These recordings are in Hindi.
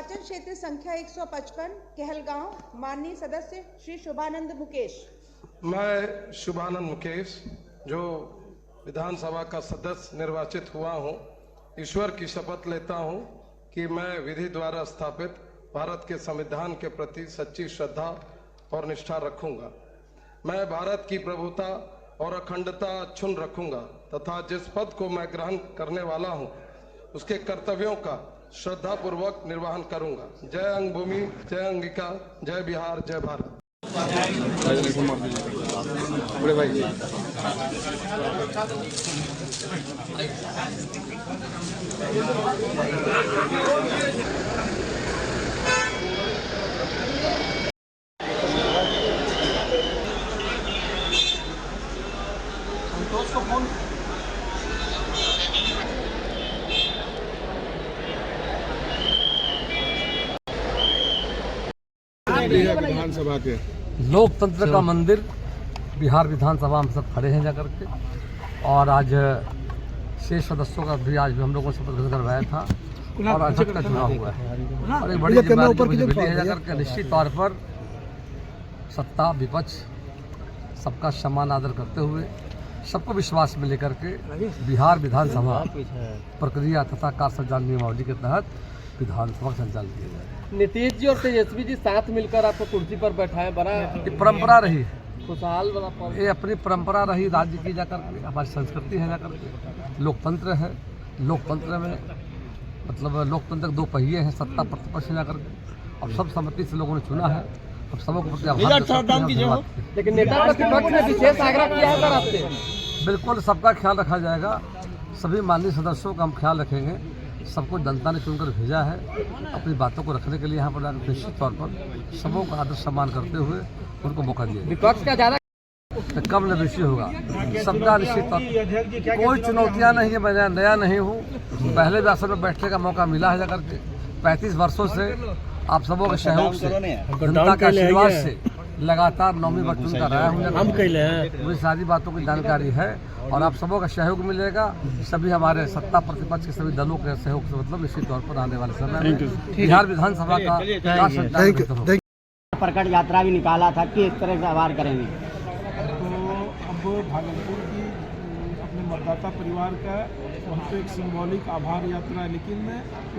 निर्वाचन क्षेत्र संख्या 155 कहलगांव, माननीय सदस्य श्री शुभानंद मुकेश। मैं शुभानंद मुकेश, जो विधानसभा का सदस्य निर्वाचित हुआ हूं, ईश्वर की शपथ लेता हूं कि मैं विधि द्वारा स्थापित भारत के संविधान के प्रति सच्ची श्रद्धा और निष्ठा रखूंगा। मैं भारत की प्रभुता और अखंडता अक्षुण्ण रखूंगा तथा जिस पद को मैं ग्रहण करने वाला हूं उसके कर्तव्यों का श्रद्धा पूर्वक निर्वहन करूंगा। जय अंगभूमि, जय अंगिका, जय बिहार, जय भारत। संतोष को फोन विधानसभा के लोकतंत्र का मंदिर बिहार विधानसभा में सब खड़े हैं जाकर के, और आज शेष सदस्यों का भी आज भी हम लोगों ने शपथ ग्रहण करवाया था और अध्यक्ष का चुनाव हुआ है। और एक बड़ी जिम्मेदारी मुझे मिली है जाकर के, निश्चित तौर पर सत्ता विपक्ष सबका सम्मान आदर करते हुए सबको विश्वास में लेकर के बिहार विधानसभा प्रक्रिया तथा कार्य संचालन नियमावली के तहत विधानसभा का संचालन किया जाए। नीतीश जी और तेजस्वी जी साथ मिलकर आपको कुर्सी पर बैठाए, बड़ा ये परंपरा रही है, खुशहाल बड़ा पर्व। ये अपनी परंपरा रही राज्य की जाकर के, हमारी संस्कृति है जाकर के, लोकतंत्र है। लोकतंत्र में मतलब लोकतंत्र के दो पहिए हैं, सत्ता प्रतिपक्ष जाकर के, अब सब सहमति से लोगों ने चुना है। अब सबों को प्रति आभार। लेकिन नेता प्रतिपक्ष ने विशेष आग्रह किया है आपसे। बिल्कुल सबका ख्याल रखा जाएगा, सभी माननीय सदस्यों का हम ख्याल रखेंगे। सबको जनता ने चुनकर भेजा है अपनी बातों को रखने के लिए। यहाँ पर निश्चित तौर पर सबों का आदर सम्मान करते हुए उनको मौका दिया। विपक्ष का ज़्यादा कम न बेशी होगा सबका निश्चित तौर। कोई चुनौतियाँ नहीं है, मैं नया नहीं हूँ, पहले भी आसन में बैठने का मौका मिला है जाकर के। 35 वर्षों से आप सबों के सहयोग से, जनता के आशीर्वाद से लगातार 9वीं बार चुनकर आया हूँ। मुझे सारी बातों की जानकारी है और आप सबों का सहयोग मिलेगा। सभी हमारे सत्ता प्रतिपक्ष के सभी दलों के सहयोग से मतलब निश्चित तौर पर आने वाले समय में बिहार विधानसभा का संचालन। प्रकट यात्रा भी निकाला था, किस तरह से आभार करेंगे? तो अब भागलपुर की अपने मतदाता परिवार का वहाँ पे एक सिंबॉलिक आभार यात्रा है, लेकिन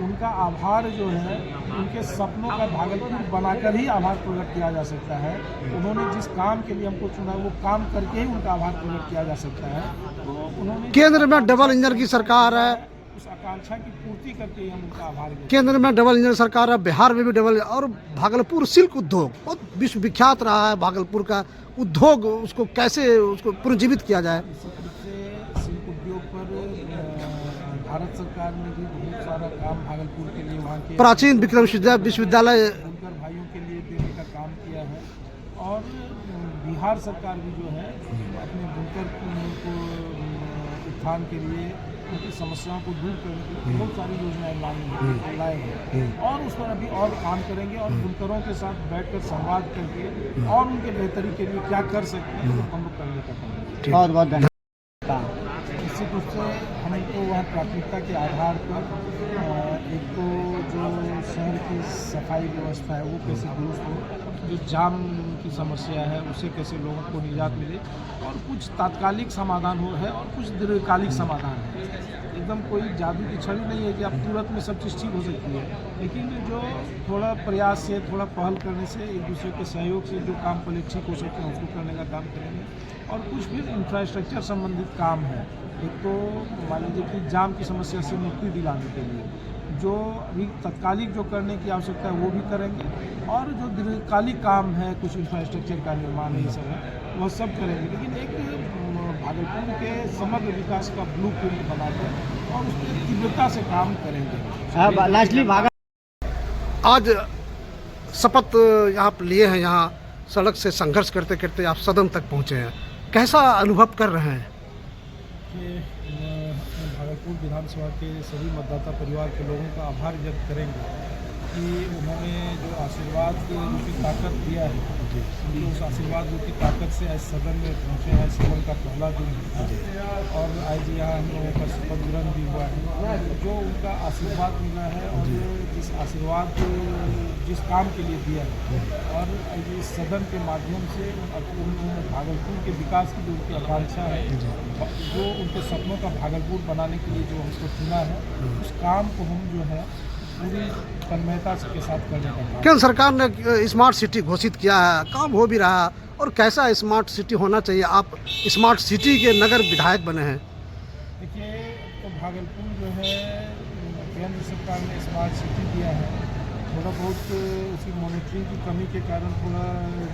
उनका आभार जो है उनके सपनों का भागलपुर बनाकर ही आभार प्रकट किया जा सकता है। उन्होंने जिस काम के लिए हमको चुना वो काम करके ही उनका आभार प्रकट किया जा सकता है। तो उन्होंने केंद्र में डबल इंजन की सरकार है, उस आकांक्षा की पूर्ति करके ही हम उनका आभार। केंद्र में डबल इंजन सरकार है, बिहार में भी डबल, और भागलपुर सिल्क उद्योग बहुत विश्व विख्यात रहा है। भागलपुर का उद्योग उसको कैसे उसको पुनर्जीवित किया जाए। सिल्क उद्योग पर भारत सरकार ने भी बहुत सारा काम भागलपुर के लिए, वहाँ के प्राचीन विक्रम विश्वविद्यालय बुनकर भाइयों के लिए देने का काम किया है। और बिहार सरकार भी जो है अपने बुनकर को उत्थान के लिए, उनकी समस्याओं को दूर करने के लिए बहुत सारी योजनाएं लाए हैं और उस पर अभी और काम करेंगे और बुनकरों के साथ बैठकर संवाद करके और उनके बेहतरी के लिए क्या कर सकते हैं तो हम लोग करने का काम। बहुत बहुत धन्यवाद। निश्चित रूप से हमको वहाँ प्राथमिकता के आधार पर एक तो जो शहर की सफाई व्यवस्था है वो कैसे दुरुस्त हो, जो जाम की समस्या है उससे कैसे लोगों को निजात मिले, और कुछ तात्कालिक समाधान हो है और कुछ दीर्घकालिक समाधान है। एकदम कोई जादू की छड़ी नहीं है कि आप तुरंत में सब चीज़ ठीक हो सकती है, लेकिन जो थोड़ा प्रयास से, थोड़ा पहल करने से, एक दूसरे के सहयोग से जो काम पहले ठीक हो सकते हैं उसको करने का काम करेंगे। और कुछ भी इंफ्रास्ट्रक्चर संबंधित काम है, एक तो मान लीजिए कि जाम की समस्या से मुक्ति दिलाने के लिए जो अभी तत्कालिक जो करने की आवश्यकता है वो भी करेंगे, और जो दीर्घकालिक काम है, कुछ इंफ्रास्ट्रक्चर का निर्माण ये सब है, वह सब करेंगे। लेकिन एक भागलपुर के समग्र विकास का ब्लूप्रिंट बनाकर और उस पर तीव्रता से काम करेंगे। लास्टली आज शपथ यहाँ लिए हैं, यहाँ सड़क से संघर्ष करते करते आप सदन तक पहुँचे हैं, कैसा अनुभव कर रहे हैं? भागलपुर विधानसभा के सभी मतदाता परिवार के लोगों का आभार व्यक्त करेंगे कि उन्होंने जो आशीर्वाद रूपी ताकत दिया है, तो उस आशीर्वाद रूपी ताकत से आज सदन में पहुँचे हैं। सदन का पहला दिन है और आज यहाँ हम लोगों का शपथ ग्रहण भी हुआ है। जो उनका आशीर्वाद मिला है और जिस आशीर्वाद जिस काम के लिए दिया है, और इस सदन के माध्यम से उन्होंने भागलपुर के विकास की जो उनकी आकांक्षा है, जो उनके सपनों का भागलपुर बनाने के लिए जो हमको चुना है, उस काम को हम जो है पूरी तन्मयता के साथ करने का काम। केंद्र सरकार ने स्मार्ट सिटी घोषित किया है, काम हो भी रहा, और कैसा स्मार्ट सिटी होना चाहिए? आप स्मार्ट सिटी के नगर विधायक बने हैं। देखिए, तो भागलपुर जो है केंद्र सरकार ने स्मार्ट सिटी दिया है, थोड़ा बहुत उसकी मॉनिटरिंग की कमी के कारण थोड़ा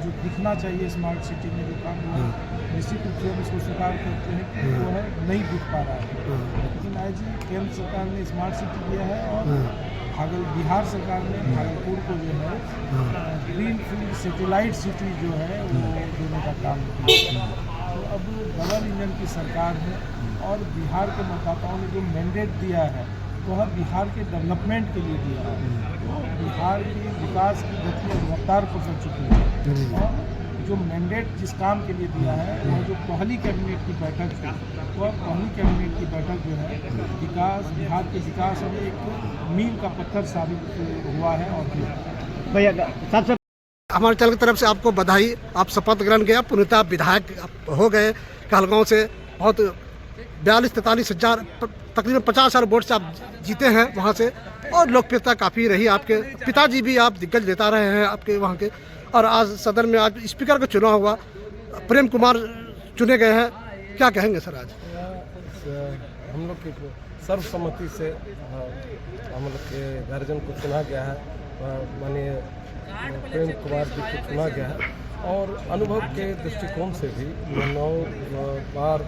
जो दिखना चाहिए स्मार्ट सिटी में जो काम हुआ, निश्चित रूप से हम इसको स्वीकार करते हैं कि वो है नहीं दिख पा रहा है। लेकिन आज केंद्र सरकार ने स्मार्ट सिटी दिया है और बिहार सरकार ने भागलपुर को जो है ग्रीन फील्ड सैटेलाइट सिटी जो है वो देने का काम किया। तो अब डबल इंजन की सरकार है और बिहार के मतदाताओं ने जो मैंडेट दिया है वह बिहार के डेवलपमेंट के लिए दिया है। तो बिहार के विकास की गति और रफ्तार पकड़ चुकी है और जो मैंडेट जिस काम के लिए दिया है वह जो पहली कैबिनेट की बैठक थी, वह पहली कैबिनेट की बैठक जो है विकास बिहार के विकास में एक मील का पत्थर साबित हुआ है। और भैया सबसे हमारे चैनल की तरफ से आपको बधाई। आप शपथ ग्रहण किया, पुनः आप विधायक हो गए कहलगांव से। बहुत 42-43 हज़ार तकरीबन 50,000 वोट से आप जीते हैं वहाँ से, और लोकप्रियता काफ़ी रही। आपके पिताजी भी आप दिग्गज लेता रहे हैं आपके वहाँ के, और आज सदन में आज स्पीकर का चुनाव हुआ, प्रेम कुमार चुने गए हैं। क्या कहेंगे सर? आज हम लोग की सर्वसम्मति से हम लोग के गार्जियन को चुना गया है, माननीय प्रेम कुमार जी को चुना गया है, और अनुभव के दृष्टिकोण से भी 9 बार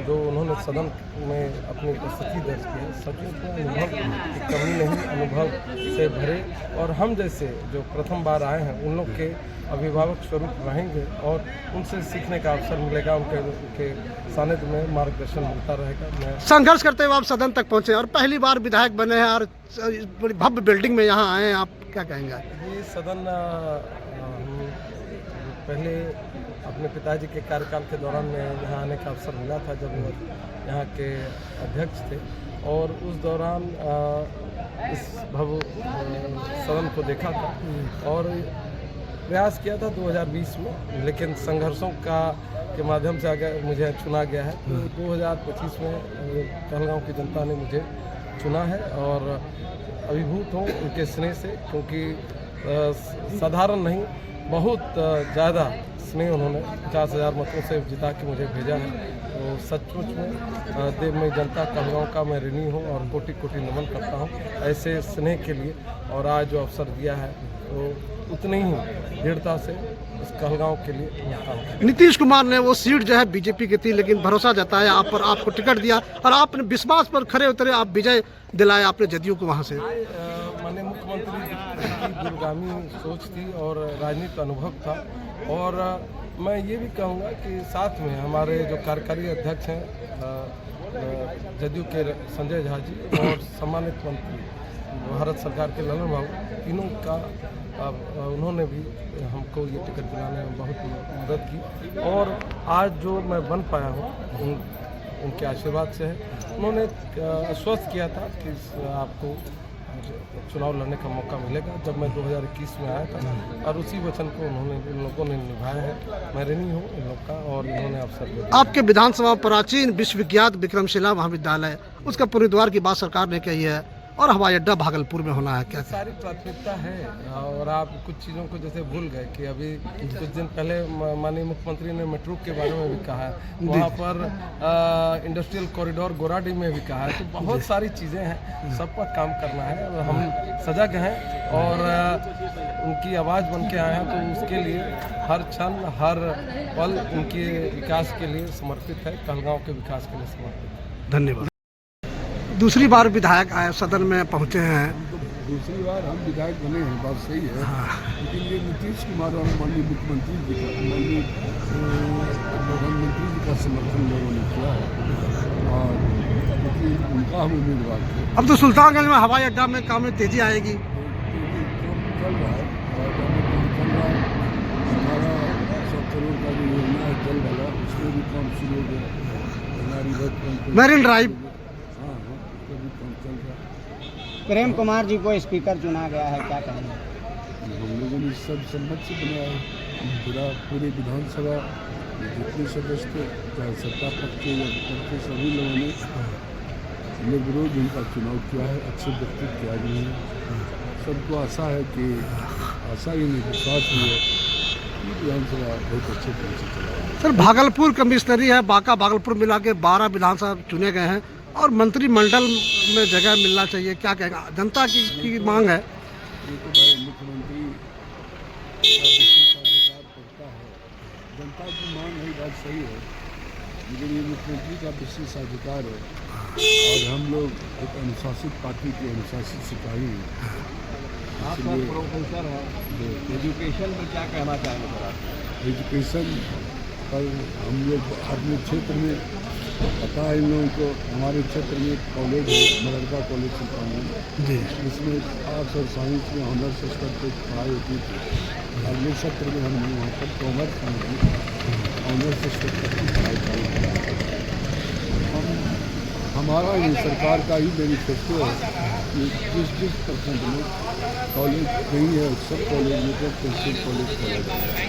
जो उन्होंने सदन में अपनी उपस्थिति दर्ज की है, सचमुच में अनुभव की कमी नहीं, अनुभव से भरे। और हम जैसे जो प्रथम बार आए हैं उन लोग के अभिभावक स्वरूप रहेंगे और उनसे सीखने का अवसर मिलेगा, उनके सानिध्य में मार्गदर्शन मिलता रहेगा। मैं संघर्ष करते हुए आप सदन तक पहुँचे और पहली बार विधायक बने हैं और बड़ी भव्य बिल्डिंग में यहाँ आए हैं, आप क्या कहेंगे? ये सदन पहले अपने पिताजी के कार्यकाल के दौरान में यहाँ आने का अवसर मिला था, जब वो यहाँ के अध्यक्ष थे, और उस दौरान इस भव्य सदन को देखा था और प्रयास किया था 2020 में, लेकिन संघर्षों के माध्यम से आगे मुझे चुना गया है। तो 2025 में कहलगांव की जनता ने मुझे चुना है और अभिभूत हूँ उनके स्नेह से, क्योंकि साधारण नहीं, बहुत ज़्यादा स्नेह उन्होंने 50,000 मतों से जिता के मुझे भेजा है। तो सचमुच में देवमयी जनता कहलगांव का मैं ऋणी हूँ और कोटि कोटि नमन करता हूँ ऐसे स्नेह के लिए। और आज जो अवसर दिया है तो उतनी ही दृढ़ता से इस कहलगांव के लिए मैं काम करूँ। नीतीश कुमार ने वो सीट जो है बीजेपी की थी, लेकिन भरोसा जताया आप पर, आपको टिकट दिया और आपने विश्वास पर खरे उतरे, आप विजय दिलाए आपने जदयू को वहाँ से। माननीय मुख्यमंत्री की दूरगामी सोच थी और राजनीतिक अनुभव था, और मैं ये भी कहूँगा कि साथ में हमारे जो कार्यकारी अध्यक्ष हैं जदयू के संजय झा जी और सम्मानित मंत्री भारत सरकार के ललन बाबू, तीनों का उन्होंने भी हमको ये टिकट दिलाने में बहुत मदद की, और आज जो मैं बन पाया हूँ उनके आशीर्वाद से है। उन्होंने आश्वस्त किया था कि आपको चुनाव लड़ने का मौका मिलेगा जब मैं 2021 में आया था, और उसी वचन को इन लोगों ने निभाया है। मैं ऋणी हूँ इन लोग का, और इन्होंने अवसर दिया। आपके विधानसभा प्राचीन विश्वविख्यात विक्रमशिला महाविद्यालय, उसका पुनरुद्धार की बात सरकार ने कही है, और हवाई अड्डा भागलपुर में होना है। क्या सारी प्राथमिकता है, और आप कुछ चीज़ों को जैसे भूल गए कि अभी कुछ दिन पहले माननीय मुख्यमंत्री ने मेट्रो के बारे में भी कहा है, वहाँ पर इंडस्ट्रियल कॉरिडोर गोराडी में भी कहा है। तो बहुत सारी चीज़ें हैं, सब पर काम करना है, और हम सजग हैं और उनकी आवाज़ बन के आए हैं। तो उसके लिए हर क्षण हर पल उनके विकास के लिए समर्पित है, कहलगांव के विकास के लिए समर्पित है। धन्यवाद। दूसरी बार विधायक आए सदन में पहुंचे हैं। दूसरी बार हम विधायक बने हैं, बात सही है। लेकिन ये नीतीश कुमार और माननीय मुख्यमंत्री जी का, माननीय प्रधानमंत्री जी का समर्थन लोगों ने किया है, और क्योंकि उनका हम उम्मीदवार थे। अब तो सुल्तानगंज में हवाई अड्डा में काम में तेजी आएगी। चल रहा है और काम चल रहा है। 1800 करोड़ का जो योजना है जल वाला, उसमें भी काम शुरू हो गया। मैरिन ड्राइव हाँ, उसका भी काम चल रहा है। प्रेम कुमार जी को स्पीकर चुना गया है, क्या कहेंगे? हम लोगों ने सब सम्मत से बनाया है। पूरे विधानसभा जितने सदस्य थे, चाहे सत्ता पक्ष के या विपक्ष के, सभी लोगों ने निर्विरोध उनका चुनाव किया है। अच्छे व्यक्तित्व के आदमी हैं। सबको आशा है कि आशा ही नहीं विश्वास भी है कि विधानसभा बहुत अच्छे ढंग से चला। सर, भागलपुर कमिश्नरी है, बांका भागलपुर मिला के 12 विधानसभा चुने गए हैं और मंत्रिमंडल में जगह मिलना चाहिए, क्या कहेगा? जनता की मांग है। ये तो भाई मुख्यमंत्री का विशेषाधिकार पड़ता है, जनता की मांग है, बात सही है, लेकिन ये मुख्यमंत्री का विशेषाधिकार है और हम लोग एक अनुशासित पार्टी के अनुशासित सिपाही हैं। आप प्रोफेसर हैं, एजुकेशन में क्या कहना चाहेंगे सर आप? एजुकेशन पर हम लोग अपने क्षेत्र में पता है इन लोगों को, हमारे क्षेत्र में एक कॉलेज है, मलरका कॉलेज सुल्तानगंज जी, जिसमें आर्ट्स और साइंस में ऑनर्स स्तर पर पढ़ाई होती थी। अगले सत्र में हमने वहाँ पर कॉमर्स में ऑनर्स स्तर तक की पढ़ाई करी। हमारा ये सरकार का ही मैनिफेस्टो है कि जिस प्रखंड में कॉलेज नहीं है, सब कॉलेज में तहसील कॉलेज खोला जाए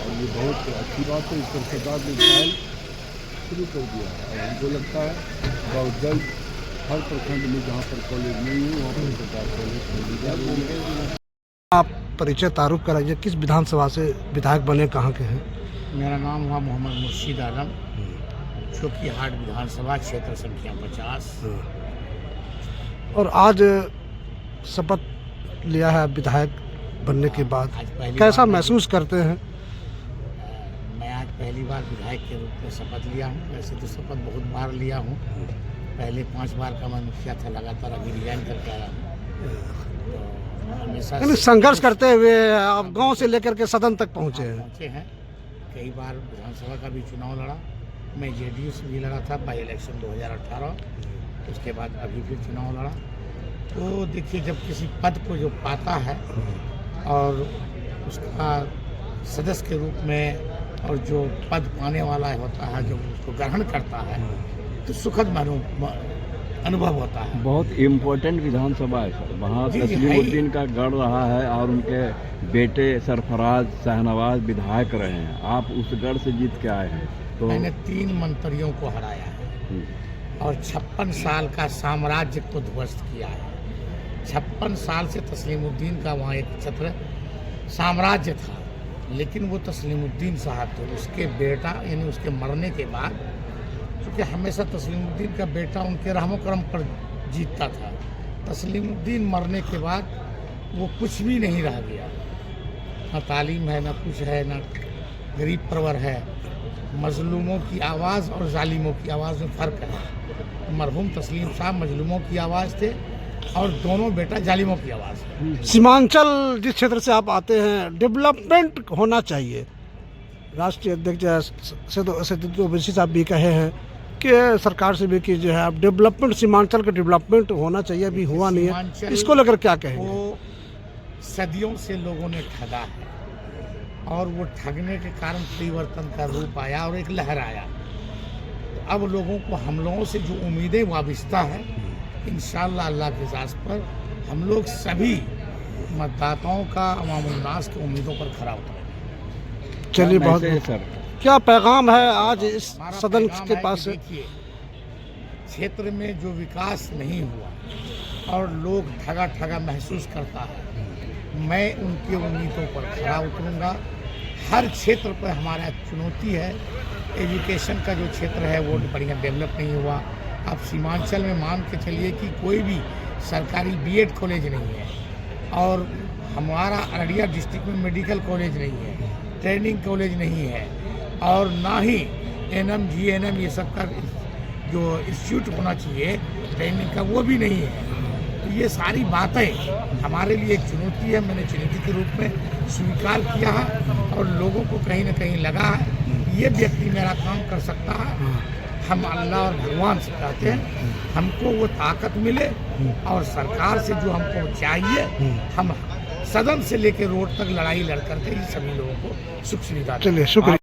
और ये बहुत अच्छी बात है। इस पर सरकार ने पहल शुरू कर दिया है और हमको लगता है बहुत जल्द हर प्रखंड में जहाँ पर कॉलेज नहीं है वहाँ पर सरकार कॉलेज खोली जाएगी। आप परिचय तारुफ कराइए, किस विधानसभा से विधायक बने, कहाँ के हैं? मेरा नाम हुआ मोहम्मद मुर्शीद आलम, चौकीहाट विधानसभा क्षेत्र संख्या 50। और आज शपथ लिया है विधायक बनने के बाद, आज पहली कैसा बार महसूस करते हैं? मैं आज पहली बार विधायक के रूप में शपथ लिया हूँ। वैसे तो शपथ बहुत बार लिया हूँ, पहले 5 बार का मैं मुखिया था लगातार, अभी रिजाइन करके आया हूँ। तो हमेशा यानी संघर्ष करते हुए आप गांव से लेकर के सदन तक पहुंचे हैं। कई बार विधानसभा का भी चुनाव लड़ा, मैं जेडीयू से भी लड़ा था बाई इलेक्शन 2018, उसके बाद अभी फिर चुनाव लड़ा। तो देखिए, जब किसी पद को जो पाता है और उसका सदस्य के रूप में और जो पद पाने वाला होता है, जो उसको ग्रहण करता है, तो सुखद अनुभव होता है। बहुत इम्पोर्टेंट विधानसभा है सर, वहाँ तस्लीमुद्दीन का गढ़ रहा है और उनके बेटे सरफराज शाहनवाज विधायक रहे हैं। आप उस गढ़ से जीत के आए हैं। तो मैंने 3 मंत्रियों को हराया है और 56 साल का साम्राज्य को ध्वस्त किया है। 56 साल से तस्लीमुद्दीन का वहाँ एक छत्र साम्राज्य था, लेकिन वो तस्लीमुद्दीन साहब थे। उसके बेटा यानी उसके मरने के बाद, क्योंकि हमेशा तस्लीमुद्दीन का बेटा उनके रहमो करम पर जीतता था, तस्लीमुद्दीन मरने के बाद वो कुछ भी नहीं रह गया। न तालीम है, न कुछ है, न गरीब परवर है। मजलूमों की आवाज़ और जालिमों की आवाज़ में फ़र्क है। मरहूम तस्लीम साहब मजलूमों की आवाज़ थे और दोनों बेटा जालिमों की आवाज़ है। सीमांचल जिस क्षेत्र से आप आते हैं, डेवलपमेंट होना चाहिए। राष्ट्रीय अध्यक्ष से ओवैसी साहब भी कहे हैं कि सरकार से भी कि जो है अब डेवलपमेंट, सीमांचल का डेवलपमेंट होना चाहिए, अभी हुआ नहीं है। इसको लेकर क्या कहेंगे? वो सदियों से लोगों ने ठगा है और वो ठगने के कारण परिवर्तन का रूप आया और एक लहर आया। तो अब लोगों को हम लोगों से जो उम्मीदें वाबिस्ता है, इंशाअल्लाह अल्लाह के साथ पर हम लोग सभी मतदाताओं का, अवाम-उन्नास की उम्मीदों पर खरा उतरेंगे। चलिए, बहुत सर क्या पैगाम है आज इस सदन के पास? देखिए, क्षेत्र में जो विकास नहीं हुआ और लोग ठगा महसूस करता है, मैं उनकी उम्मीदों पर खरा उतरूंगा। हर क्षेत्र पर हमारा चुनौती है। एजुकेशन का जो क्षेत्र है वो बढ़िया डेवलप नहीं हुआ। अब सीमांचल में मान के चलिए कि कोई भी सरकारी बीएड कॉलेज नहीं है और हमारा अररिया डिस्ट्रिक्ट में मेडिकल कॉलेज नहीं है, ट्रेनिंग कॉलेज नहीं है और ना ही एनएम जीएनएम ये सब का जो इंस्टीट्यूट होना चाहिए ट्रेनिंग का, वो भी नहीं है। तो ये सारी बातें हमारे लिए एक चुनौती है। मैंने चुनौती के रूप में स्वीकार किया है और लोगों को कहीं ना कहीं लगा है ये व्यक्ति मेरा काम कर सकता है। हम अल्लाह और भगवान से कहते हैं हमको वो ताकत मिले और सरकार से जो हमको चाहिए हम सदन से लेकर रोड तक लड़ाई लड़ करके ही सभी लोगों को सुख सुविधा चलिए शुक्रिया।